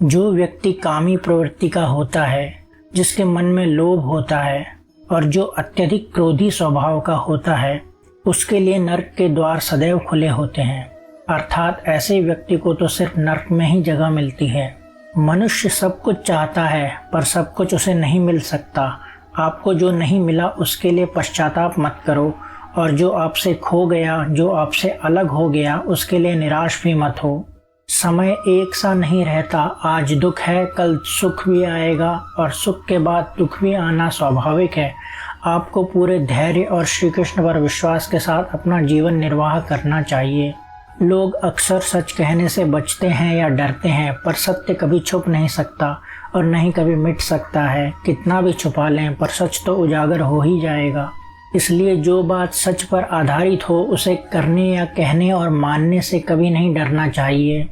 जो व्यक्ति कामी प्रवृत्ति का होता है, जिसके मन में लोभ होता है और जो अत्यधिक क्रोधी स्वभाव का होता है, उसके लिए नरक के द्वार सदैव खुले होते हैं। अर्थात ऐसे व्यक्ति को तो सिर्फ नरक में ही जगह मिलती है। मनुष्य सब कुछ चाहता है पर सब कुछ उसे नहीं मिल सकता। आपको जो नहीं मिला उसके लिए पश्चाताप मत करो, और जो आपसे खो गया, जो आपसे अलग हो गया, उसके लिए निराश भी मत हो। समय एक सा नहीं रहता। आज दुख है, कल सुख भी आएगा और सुख के बाद दुख भी आना स्वाभाविक है। आपको पूरे धैर्य और श्री कृष्ण पर विश्वास के साथ अपना जीवन निर्वाह करना चाहिए। लोग अक्सर सच कहने से बचते हैं या डरते हैं, पर सत्य कभी छुप नहीं सकता और नहीं कभी मिट सकता है। कितना भी छुपा लें पर सच तो उजागर हो ही जाएगा। इसलिए जो बात सच पर आधारित हो उसे करने या कहने और मानने से कभी नहीं डरना चाहिए।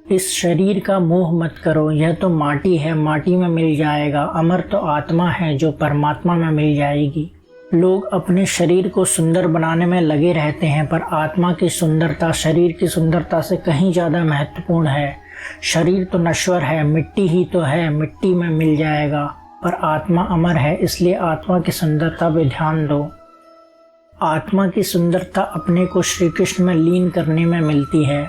इस शरीर का मोह मत करो, यह तो माटी है, माटी में मिल जाएगा। अमर तो आत्मा है जो परमात्मा में मिल जाएगी। लोग अपने शरीर को सुंदर बनाने में लगे रहते हैं, पर आत्मा की सुंदरता शरीर की सुंदरता से कहीं ज़्यादा महत्वपूर्ण है। शरीर तो नश्वर है, मिट्टी ही तो है, मिट्टी में मिल जाएगा, पर आत्मा अमर है। इसलिए आत्मा की सुंदरता पे ध्यान दो। आत्मा की सुंदरता अपने को श्री कृष्ण में लीन करने में मिलती है।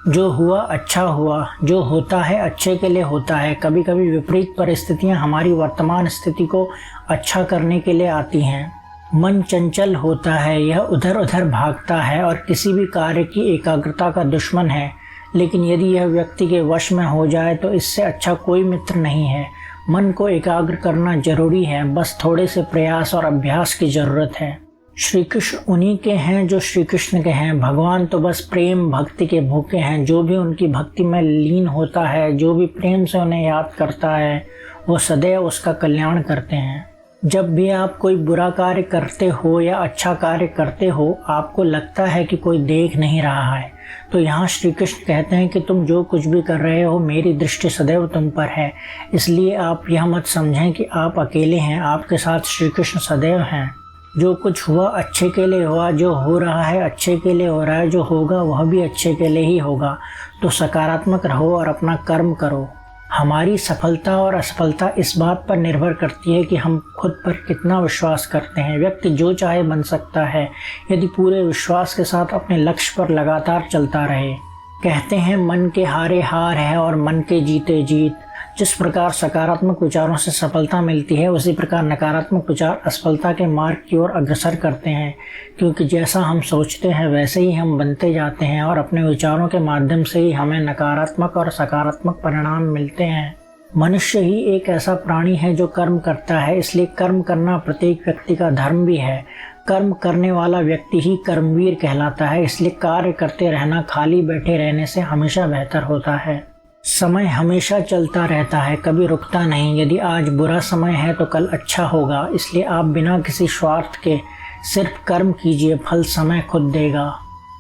जो हुआ अच्छा हुआ, जो होता है अच्छे के लिए होता है। कभी कभी विपरीत परिस्थितियां हमारी वर्तमान स्थिति को अच्छा करने के लिए आती हैं। मन चंचल होता है, यह उधर उधर भागता है और किसी भी कार्य की एकाग्रता का दुश्मन है। लेकिन यदि यह व्यक्ति के वश में हो जाए तो इससे अच्छा कोई मित्र नहीं है। मन को एकाग्र करना जरूरी है, बस थोड़े से प्रयास और अभ्यास की जरूरत है। श्री कृष्ण उन्हीं के हैं जो श्री कृष्ण के हैं। भगवान तो बस प्रेम भक्ति के भूखे हैं। जो भी उनकी भक्ति में लीन होता है, जो भी प्रेम से उन्हें याद करता है, वो सदैव उसका कल्याण करते हैं। जब भी आप कोई बुरा कार्य करते हो या अच्छा कार्य करते हो, आपको लगता है कि कोई देख नहीं रहा है, तो यहाँ श्री कृष्ण कहते हैं कि तुम जो कुछ भी कर रहे हो, मेरी दृष्टि सदैव तुम पर है। इसलिए आप यह मत समझें कि आप अकेले हैं, आपके साथ श्री कृष्ण सदैव हैं। जो कुछ हुआ अच्छे के लिए हुआ, जो हो रहा है अच्छे के लिए हो रहा है, जो होगा वह भी अच्छे के लिए ही होगा। तो सकारात्मक रहो और अपना कर्म करो। हमारी सफलता और असफलता इस बात पर निर्भर करती है कि हम खुद पर कितना विश्वास करते हैं। व्यक्ति जो चाहे बन सकता है यदि पूरे विश्वास के साथ अपने लक्ष्य पर लगातार चलता रहे। कहते हैं मन के हारे हार है और मन के जीते जीत। जिस प्रकार सकारात्मक विचारों से सफलता मिलती है, उसी प्रकार नकारात्मक विचार असफलता के मार्ग की ओर अग्रसर करते हैं, क्योंकि जैसा हम सोचते हैं वैसे ही हम बनते जाते हैं और अपने विचारों के माध्यम से ही हमें नकारात्मक और सकारात्मक परिणाम मिलते हैं। मनुष्य ही एक ऐसा प्राणी है जो कर्म करता है, इसलिए कर्म करना प्रत्येक व्यक्ति का धर्म भी है। कर्म करने वाला व्यक्ति ही कर्मवीर कहलाता है। इसलिए कार्य करते रहना खाली बैठे रहने से हमेशा बेहतर होता है। समय हमेशा चलता रहता है, कभी रुकता नहीं। यदि आज बुरा समय है तो कल अच्छा होगा। इसलिए आप बिना किसी स्वार्थ के सिर्फ कर्म कीजिए, फल समय खुद देगा।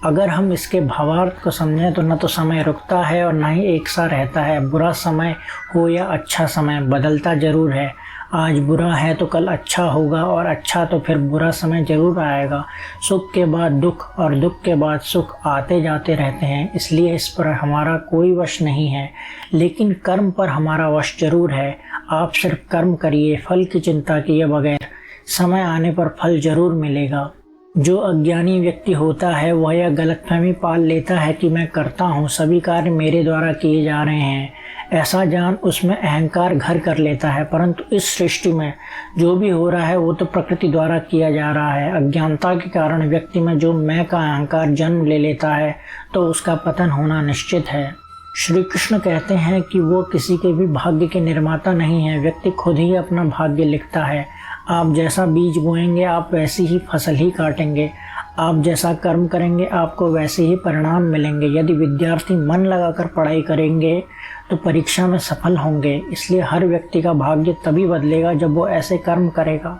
अगर हम इसके भावार्थ को समझें तो न तो समय रुकता है और न ही एक सा रहता है। बुरा समय हो या अच्छा समय, बदलता जरूर है। आज बुरा है तो कल अच्छा होगा और अच्छा तो फिर बुरा समय जरूर आएगा। सुख के बाद दुख और दुख के बाद सुख आते जाते रहते हैं। इसलिए इस पर हमारा कोई वश नहीं है, लेकिन कर्म पर हमारा वश जरूर है। आप सिर्फ कर्म करिए, फल की चिंता किए बगैर। समय आने पर फल जरूर मिलेगा। जो अज्ञानी व्यक्ति होता है वह यह गलतफहमी पाल लेता है कि मैं करता हूँ, सभी कार्य मेरे द्वारा किए जा रहे हैं। ऐसा जान उसमें अहंकार घर कर लेता है। परंतु इस सृष्टि में जो भी हो रहा है वो तो प्रकृति द्वारा किया जा रहा है। अज्ञानता के कारण व्यक्ति में जो मैं का अहंकार जन्म ले लेता है तो उसका पतन होना निश्चित है। श्री कृष्ण कहते हैं कि वो किसी के भी भाग्य के निर्माता नहीं है। व्यक्ति खुद ही अपना भाग्य लिखता है। आप जैसा बीज बोएंगे आप वैसी ही फसल ही काटेंगे। आप जैसा कर्म करेंगे आपको वैसे ही परिणाम मिलेंगे। यदि विद्यार्थी मन लगाकर पढ़ाई करेंगे तो परीक्षा में सफल होंगे। इसलिए हर व्यक्ति का भाग्य तभी बदलेगा जब वो ऐसे कर्म करेगा।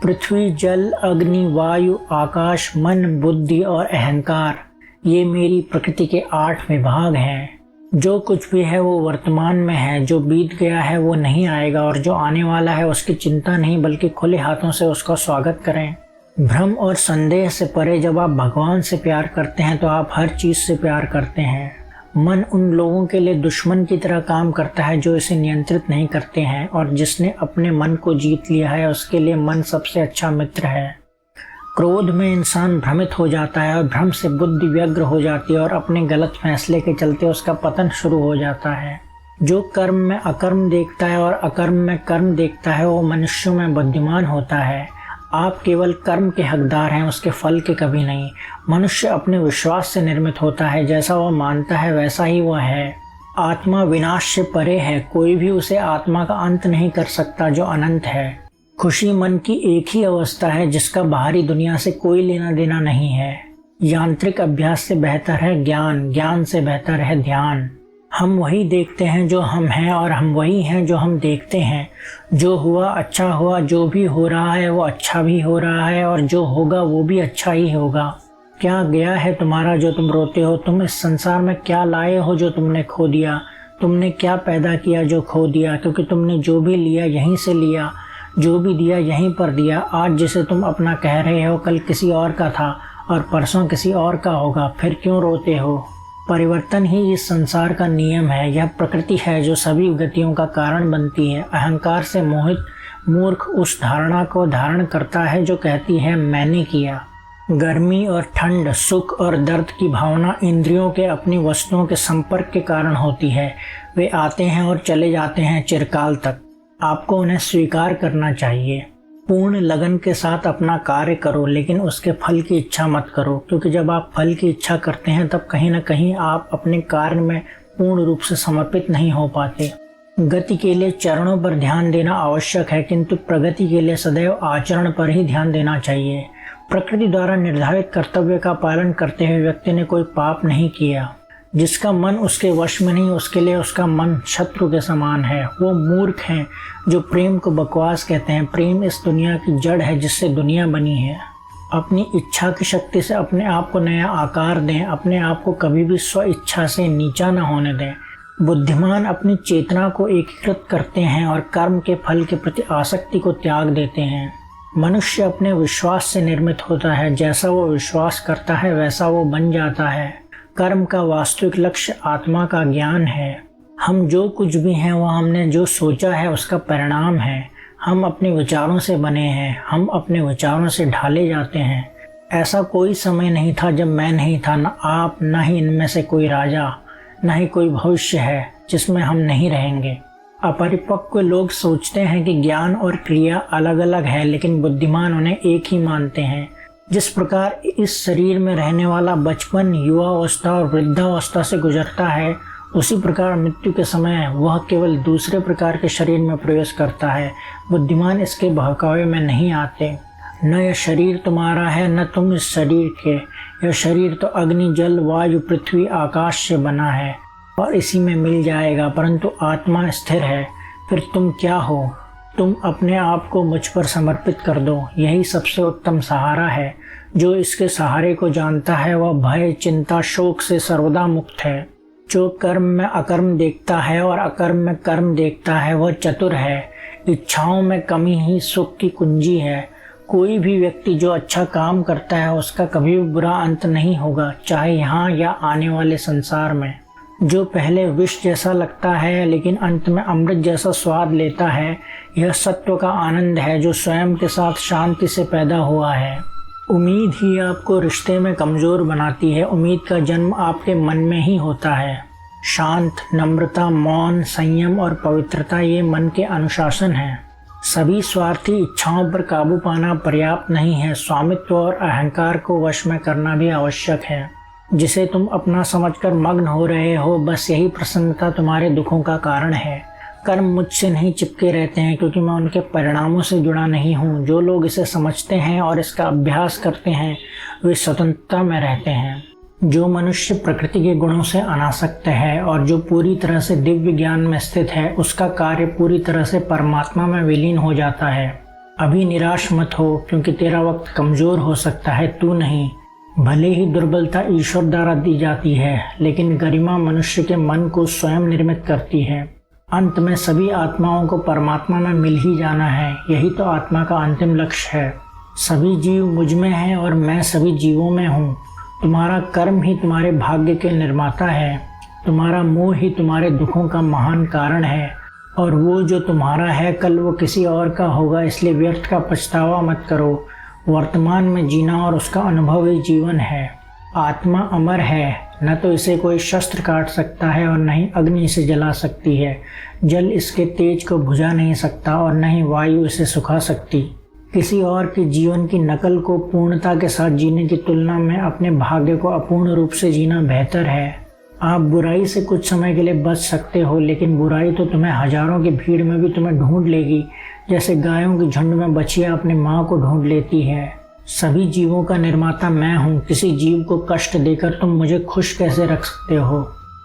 पृथ्वी, जल, अग्नि, वायु, आकाश, मन, बुद्धि और अहंकार, ये मेरी प्रकृति के 8 विभाग हैं। जो कुछ भी है वो वर्तमान में है। जो बीत गया है वो नहीं आएगा और जो आने वाला है उसकी चिंता नहीं बल्कि खुले हाथों से उसका स्वागत करें। भ्रम और संदेह से परे जब आप भगवान से प्यार करते हैं तो आप हर चीज से प्यार करते हैं। मन उन लोगों के लिए दुश्मन की तरह काम करता है जो इसे नियंत्रित नहीं करते हैं, और जिसने अपने मन को जीत लिया है उसके लिए मन सबसे अच्छा मित्र है। क्रोध में इंसान भ्रमित हो जाता है और भ्रम से बुद्धि व्यग्र हो जाती है और अपने गलत फैसले के चलते उसका पतन शुरू हो जाता है। जो कर्म में अकर्म देखता है और अकर्म में कर्म देखता है वो मनुष्यों में बुद्धिमान होता है। आप केवल कर्म के हकदार हैं, उसके फल के कभी नहीं। मनुष्य अपने विश्वास से निर्मित होता है, जैसा वह मानता है वैसा ही वह है। आत्मा विनाश से परे है, कोई भी उसे आत्मा का अंत नहीं कर सकता जो अनंत है। खुशी मन की एक ही अवस्था है जिसका बाहरी दुनिया से कोई लेना देना नहीं है। यांत्रिक अभ्यास से बेहतर है ज्ञान, ज्ञान से बेहतर है ध्यान। हम वही देखते हैं जो हम हैं और हम वही हैं जो हम देखते हैं। जो हुआ अच्छा हुआ, जो भी हो रहा है वो अच्छा भी हो रहा है और जो होगा वो भी अच्छा ही होगा। क्या गया है तुम्हारा जो तुम रोते हो? तुम इस संसार में क्या लाए हो जो तुमने खो दिया? तुमने क्या पैदा किया जो खो दिया? क्योंकि तुमने जो भी लिया यहीं से लिया, जो भी दिया यहीं पर दिया। आज जिसे तुम अपना कह रहे हो कल किसी और का था और परसों किसी और का होगा, फिर क्यों रोते हो? परिवर्तन ही इस संसार का नियम है। यह प्रकृति है जो सभी गतियों का कारण बनती है। अहंकार से मोहित मूर्ख उस धारणा को धारण करता है जो कहती है मैंने किया। गर्मी और ठंड, सुख और दर्द की भावना इंद्रियों के अपनी वस्तुओं के संपर्क के कारण होती है। वे आते हैं और चले जाते हैं चिरकाल तक। आपको उन्हें स्वीकार करना चाहिए। पूर्ण लगन के साथ अपना कार्य करो, लेकिन उसके फल की इच्छा मत करो, क्योंकि जब आप फल की इच्छा करते हैं तब कहीं न कहीं आप अपने कार्य में पूर्ण रूप से समर्पित नहीं हो पाते। गति के लिए चरणों पर ध्यान देना आवश्यक है, किंतु प्रगति के लिए सदैव आचरण पर ही ध्यान देना चाहिए। प्रकृति द्वारा निर्धारित कर्तव्य का पालन करते हुए व्यक्ति ने कोई पाप नहीं किया। जिसका मन उसके वश में नहीं, उसके लिए उसका मन शत्रु के समान है। वो मूर्ख हैं जो प्रेम को बकवास कहते हैं। प्रेम इस दुनिया की जड़ है जिससे दुनिया बनी है। अपनी इच्छा की शक्ति से अपने आप को नया आकार दें। अपने आप को कभी भी स्व इच्छा से नीचा न होने दें। बुद्धिमान अपनी चेतना को एकीकृत करते हैं और कर्म के फल के प्रति आसक्ति को त्याग देते हैं। मनुष्य अपने विश्वास से निर्मित होता है। जैसा वो विश्वास करता है वैसा वो बन जाता है। कर्म का वास्तविक लक्ष्य आत्मा का ज्ञान है। हम जो कुछ भी हैं वह हमने जो सोचा है उसका परिणाम है। हम अपने विचारों से बने हैं, हम अपने विचारों से ढाले जाते हैं। ऐसा कोई समय नहीं था जब मैं नहीं था, न आप, न ही इनमें से कोई राजा, न ही कोई भविष्य है जिसमें हम नहीं रहेंगे। अपरिपक्व लोग सोचते हैं कि ज्ञान और क्रिया अलग अलग है, लेकिन बुद्धिमान उन्हें एक ही मानते हैं। जिस प्रकार इस शरीर में रहने वाला बचपन, युवावस्था और वृद्धावस्था से गुजरता है, उसी प्रकार मृत्यु के समय वह केवल दूसरे प्रकार के शरीर में प्रवेश करता है। बुद्धिमान इसके बहकावे में नहीं आते। न यह शरीर तुम्हारा है न तुम इस शरीर के। यह शरीर तो अग्नि, जल, वायु, पृथ्वी, आकाश से बना है और इसी में मिल जाएगा, परंतु आत्मा स्थिर है। फिर तुम क्या हो? तुम अपने आप को मुझ पर समर्पित कर दो। यही सबसे उत्तम सहारा है। जो इसके सहारे को जानता है वह भय, चिंता, शोक से सर्वदा मुक्त है। जो कर्म में अकर्म देखता है और अकर्म में कर्म देखता है वह चतुर है। इच्छाओं में कमी ही सुख की कुंजी है। कोई भी व्यक्ति जो अच्छा काम करता है उसका कभी भी बुरा अंत नहीं होगा, चाहे यहाँ या आने वाले संसार में। जो पहले विष जैसा लगता है लेकिन अंत में अमृत जैसा स्वाद लेता है, यह सत्व का आनंद है जो स्वयं के साथ शांति से पैदा हुआ है। उम्मीद ही आपको रिश्ते में कमजोर बनाती है। उम्मीद का जन्म आपके मन में ही होता है। शांत, नम्रता, मौन, संयम और पवित्रता ये मन के अनुशासन हैं। सभी स्वार्थी इच्छाओं पर काबू पाना पर्याप्त नहीं है। स्वामित्व और अहंकार को वश में करना भी आवश्यक है। जिसे तुम अपना समझकर मग्न हो रहे हो, बस यही प्रसन्नता तुम्हारे दुखों का कारण है। कर्म मुझसे नहीं चिपके रहते हैं क्योंकि मैं उनके परिणामों से जुड़ा नहीं हूँ। जो लोग इसे समझते हैं और इसका अभ्यास करते हैं वे स्वतंत्रता में रहते हैं। जो मनुष्य प्रकृति के गुणों से अनासक्त है और जो पूरी तरह से दिव्य ज्ञान में स्थित है, उसका कार्य पूरी तरह से परमात्मा में विलीन हो जाता है। अभी निराश मत हो, क्योंकि तेरा वक्त कमजोर हो सकता है, तू नहीं। भले ही दुर्बलता ईश्वर द्वारा दी जाती है, लेकिन गरिमा मनुष्य के मन को स्वयं निर्मित करती है। अंत में सभी आत्माओं को परमात्मा में मिल ही जाना है। यही तो आत्मा का अंतिम लक्ष्य है। सभी जीव मुझ में हैं और मैं सभी जीवों में हूँ। तुम्हारा कर्म ही तुम्हारे भाग्य के निर्माता है। तुम्हारा मोह ही तुम्हारे दुखों का महान कारण है, और वो जो तुम्हारा है कल वो किसी और का होगा, इसलिए व्यर्थ का पछतावा मत करो। वर्तमान में जीना और उसका अनुभव ही जीवन है। आत्मा अमर है, न तो इसे कोई शस्त्र काट सकता है और न ही अग्नि इसे जला सकती है। जल इसके तेज को बुझा नहीं सकता और न ही वायु इसे सुखा सकती। किसी और के जीवन की नकल को पूर्णता के साथ जीने की तुलना में अपने भाग्य को अपूर्ण रूप से जीना बेहतर है। आप बुराई से कुछ समय के लिए बच सकते हो, लेकिन बुराई तो तुम्हें हजारों की भीड़ में भी तुम्हें ढूंढ लेगी, जैसे गायों के झुंड में बछिया अपनी माँ को ढूंढ लेती है। सभी जीवों का निर्माता मैं हूँ। किसी जीव को कष्ट देकर तुम मुझे खुश कैसे रख सकते हो?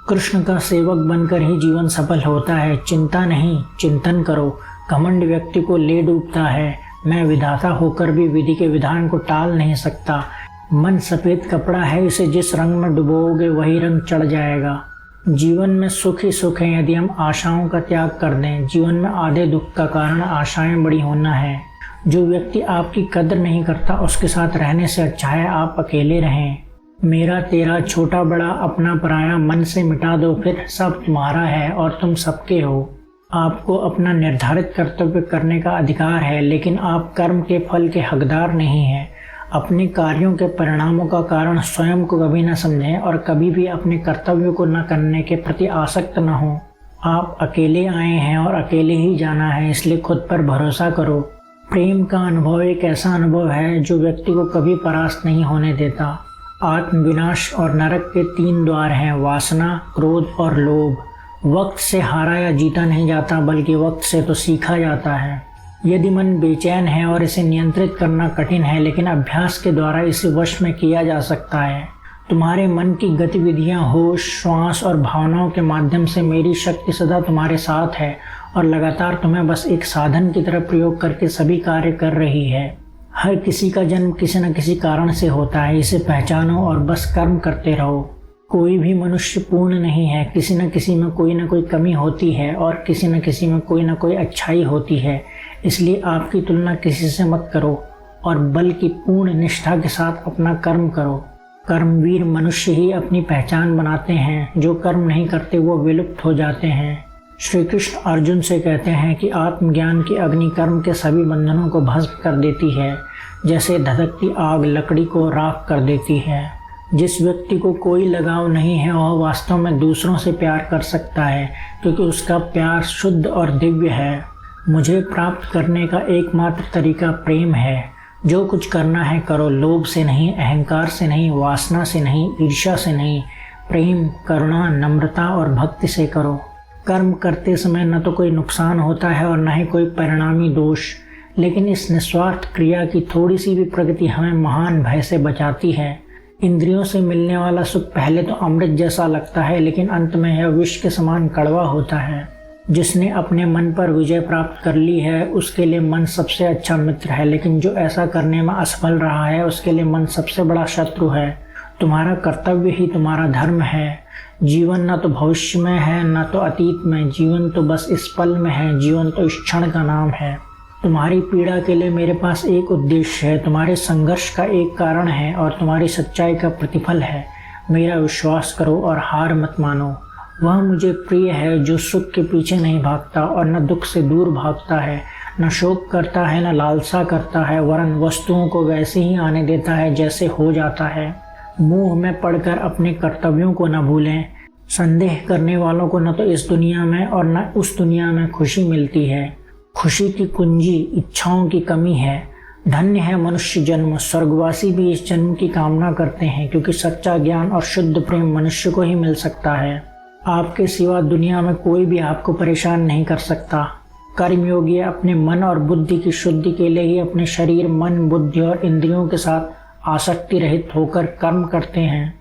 कृष्ण का सेवक बनकर ही जीवन सफल होता है। चिंता नहीं, चिंतन करो। घमंड व्यक्ति को ले डूबता है। मैं विधाता होकर भी विधि के विधान को टाल नहीं सकता। मन सफेद कपड़ा है, इसे जिस रंग में डुबोगे वही रंग चढ़ जाएगा। जीवन में सुख ही सुख है यदि हम आशाओं का त्याग कर दें। जीवन में आधे दुख का कारण आशाएं बड़ी होना है। जो व्यक्ति आपकी कदर नहीं करता उसके साथ रहने से अच्छा है आप अकेले रहें। मेरा तेरा, छोटा बड़ा, अपना पराया मन से मिटा दो, फिर सब तुम्हारा है और तुम सबके हो। आपको अपना निर्धारित कर्तव्य करने का अधिकार है, लेकिन आप कर्म के फल के हकदार नहीं हैं। अपने कार्यों के परिणामों का कारण स्वयं को कभी न समझें और कभी भी अपने कर्तव्य को न करने के प्रति आसक्त न हो। आप अकेले आए हैं और अकेले ही जाना है, इसलिए खुद पर भरोसा करो। प्रेम का अनुभव एक ऐसा अनुभव है जो व्यक्ति को कभी परास्त नहीं होने देता। आत्मविनाश और नरक के 3 द्वार हैं, वासना, क्रोध और लोभ। वक्त से हारा या जीता नहीं जाता, बल्कि वक्त से तो सीखा जाता है। यदि मन बेचैन है और इसे नियंत्रित करना कठिन है, लेकिन अभ्यास के द्वारा इसे वश में किया जा सकता है। तुम्हारे मन की गतिविधियां, होश, श्वास और भावनाओं के माध्यम से मेरी शक्ति सदा तुम्हारे साथ है और लगातार तुम्हें बस एक साधन की तरह प्रयोग करके सभी कार्य कर रही है। हर किसी का जन्म किसी न किसी कारण से होता है, इसे पहचानो और बस कर्म करते रहो। कोई भी मनुष्य पूर्ण नहीं है, किसी न किसी में कोई न कोई कमी होती है और किसी न किसी में कोई न कोई अच्छाई होती है। इसलिए आपकी तुलना किसी से मत करो और बल्कि पूर्ण निष्ठा के साथ अपना कर्म करो। कर्मवीर मनुष्य ही अपनी पहचान बनाते हैं, जो कर्म नहीं करते वो विलुप्त हो जाते हैं। श्री कृष्ण अर्जुन से कहते हैं कि आत्मज्ञान की अग्नि कर्म के सभी बंधनों को भस्म कर देती है, जैसे धधकती आग लकड़ी को राख कर देती है। जिस व्यक्ति को कोई लगाव नहीं है वह वास्तव में दूसरों से प्यार कर सकता है, क्योंकि उसका प्यार शुद्ध और दिव्य है। मुझे प्राप्त करने का एकमात्र तरीका प्रेम है। जो कुछ करना है करो, लोभ से नहीं, अहंकार से नहीं, वासना से नहीं, ईर्ष्या से नहीं। प्रेम, करुणा, नम्रता और भक्ति से करो। कर्म करते समय न तो कोई नुकसान होता है और न ही कोई परिणामी दोष, लेकिन इस निस्वार्थ क्रिया की थोड़ी सी भी प्रगति हमें महान भय से बचाती है। इंद्रियों से मिलने वाला सुख पहले तो अमृत जैसा लगता है, लेकिन अंत में यह विष के समान कड़वा होता है। जिसने अपने मन पर विजय प्राप्त कर ली है उसके लिए मन सबसे अच्छा मित्र है, लेकिन जो ऐसा करने में असफल रहा है उसके लिए मन सबसे बड़ा शत्रु है। तुम्हारा कर्तव्य ही तुम्हारा धर्म है। जीवन न तो भविष्य में है न तो अतीत में, जीवन तो बस इस पल में है। जीवन तो इस क्षण का नाम है। तुम्हारी पीड़ा के लिए मेरे पास एक उद्देश्य है, तुम्हारे संघर्ष का एक कारण है और तुम्हारी सच्चाई का प्रतिफल है। मेरा विश्वास करो और हार मत मानो। वह मुझे प्रिय है जो सुख के पीछे नहीं भागता और न दुख से दूर भागता है, न शोक करता है न लालसा करता है, वरन वस्तुओं को वैसे ही आने देता है जैसे हो जाता है। मोह में पड़कर अपने कर्तव्यों को न भूलें। संदेह करने वालों को न तो इस दुनिया में और न उस दुनिया में खुशी मिलती है। खुशी की कुंजी इच्छाओं की कमी है। धन्य है मनुष्य जन्म। स्वर्गवासी भी इस जन्म की कामना करते हैं, क्योंकि सच्चा ज्ञान और शुद्ध प्रेम मनुष्य को ही मिल सकता है। आपके सिवा दुनिया में कोई भी आपको परेशान नहीं कर सकता। कर्मयोगी अपने मन और बुद्धि की शुद्धि के लिए ही अपने शरीर, मन, बुद्धि और इंद्रियों के साथ आसक्ति रहित होकर कर्म करते हैं।